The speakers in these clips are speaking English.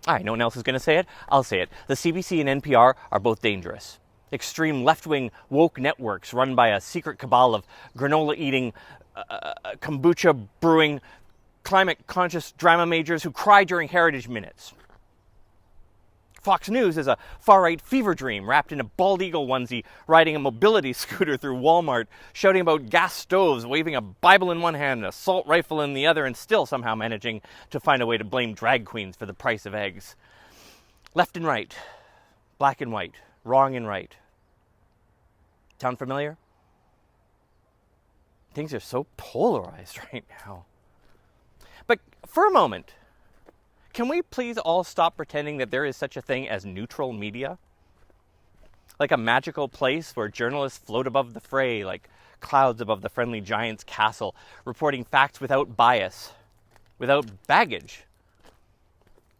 No one else is going to say it. I'll say it. The CBC and NPR are both dangerous. Extreme left-wing woke networks run by a secret cabal of granola-eating, kombucha-brewing, climate-conscious drama majors who cry during Heritage Minutes. Fox News is a far-right fever dream wrapped in a bald eagle onesie, riding a mobility scooter through Walmart, shouting about gas stoves, waving a Bible in one hand, an assault rifle in the other, and still somehow managing to find a way to blame drag queens for the price of eggs. Left and right, black and white, wrong and right. Sound familiar? Things are so polarized right now. But for a moment, can we please all stop pretending that there is such a thing as neutral media? Like a magical place where journalists float above the fray like clouds above the friendly giant's castle, reporting facts without bias, without baggage,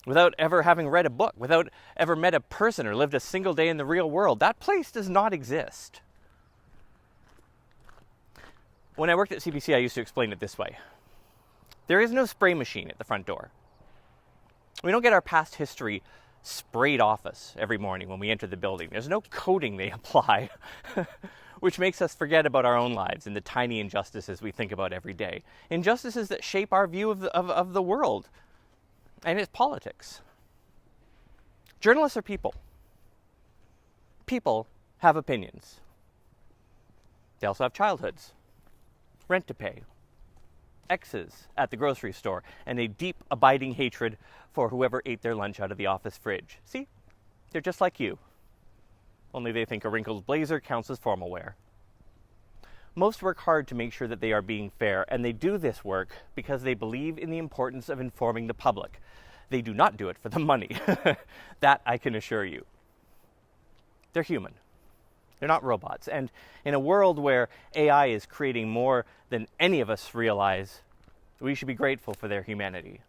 without ever having read a book, without ever met a person or lived a single day in the real world. That place does not exist. When I worked at CBC, I used to explain it this way. There is no spray machine at the front door. We don't get our past history sprayed off us every morning when we enter the building. There's no coating they apply, which makes us forget about our own lives and the tiny injustices we think about every day. Injustices that shape our view of the world and its politics. Journalists are people. People have opinions. They also have childhoods, rent to pay, exes at the grocery store, and a deep, abiding hatred for whoever ate their lunch out of the office fridge. See? They're just like you. Only they think a wrinkled blazer counts as formal wear. Most work hard to make sure that they are being fair, and they do this work because they believe in the importance of informing the public. They do not do it for the money. That I can assure you. They're human. They're not robots. And in a world where AI is creating more than any of us realize, we should be grateful for their humanity,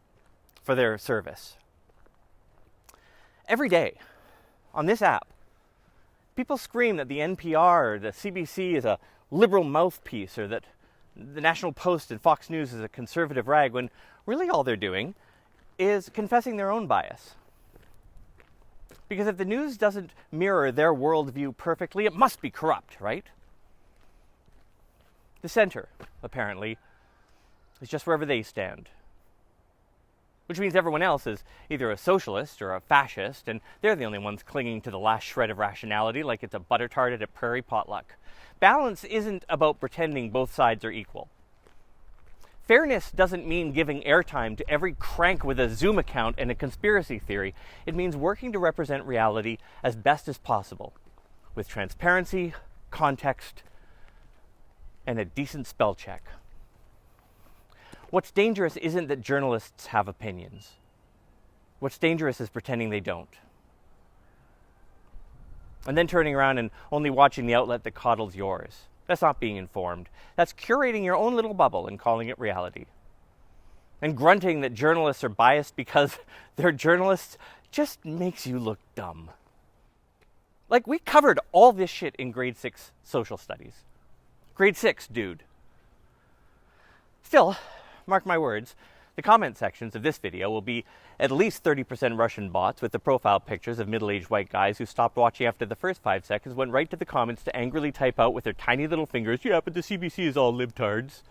for their service. Every day, on this app, people scream that the NPR or the CBC is a liberal mouthpiece, or that the National Post and Fox News is a conservative rag, when really all they're doing is confessing their own bias. Because if the news doesn't mirror their worldview perfectly, it must be corrupt, right? The center, apparently, is just wherever they stand. Which means everyone else is either a socialist or a fascist, and they're the only ones clinging to the last shred of rationality like it's a butter tart at a prairie potluck. Balance isn't about pretending both sides are equal. Fairness doesn't mean giving airtime to every crank with a Zoom account and a conspiracy theory. It means working to represent reality as best as possible, with transparency, context, and a decent spell check. What's dangerous isn't that journalists have opinions. What's dangerous is pretending they don't. And then turning around and only watching the outlet that coddles yours. That's not being informed. That's curating your own little bubble and calling it reality. And grunting that journalists are biased because they're journalists just makes you look dumb. Like, we covered all this shit in grade 6 social studies. Grade 6, dude. Still, mark my words, the comment sections of this video will be at least 30% Russian bots with the profile pictures of middle-aged white guys who stopped watching after the first 5 seconds, went right to the comments to angrily type out with their tiny little fingers, "Yeah, but the CBC is all libtards."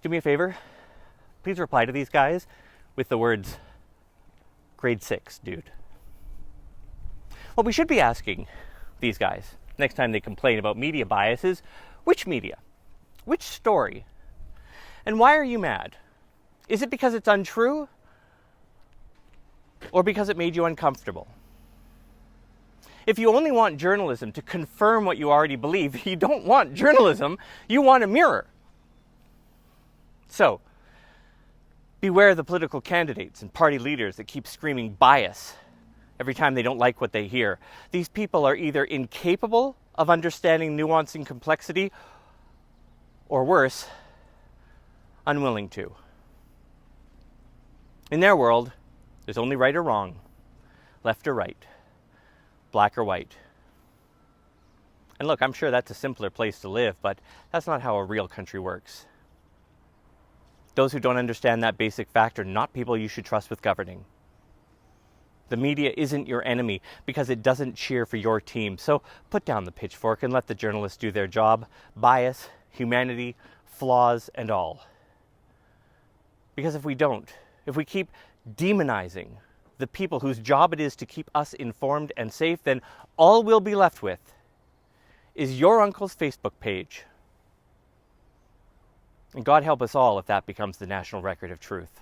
Do me a favor. Please reply to these guys with the words, grade 6, dude. What we should be asking these guys next time they complain about media bias is, which media? Which story? And why are you mad? Is it because it's untrue? Or because it made you uncomfortable? If you only want journalism to confirm what you already believe, you don't want journalism, you want a mirror. So, beware the political candidates and party leaders that keep screaming bias every time they don't like what they hear. These people are either incapable of understanding nuance and complexity, or worse, unwilling to. In their world, there's only right or wrong, left or right, black or white. And look, I'm sure that's a simpler place to live, but that's not how a real country works. Those who don't understand that basic fact are not people you should trust with governing. The media isn't your enemy because it doesn't cheer for your team. So put down the pitchfork and let the journalists do their job. Bias, humanity, flaws, and all. Because if we don't, if we keep demonizing the people whose job it is to keep us informed and safe, then all we'll be left with is your uncle's Facebook page. And God help us all if that becomes the national record of truth.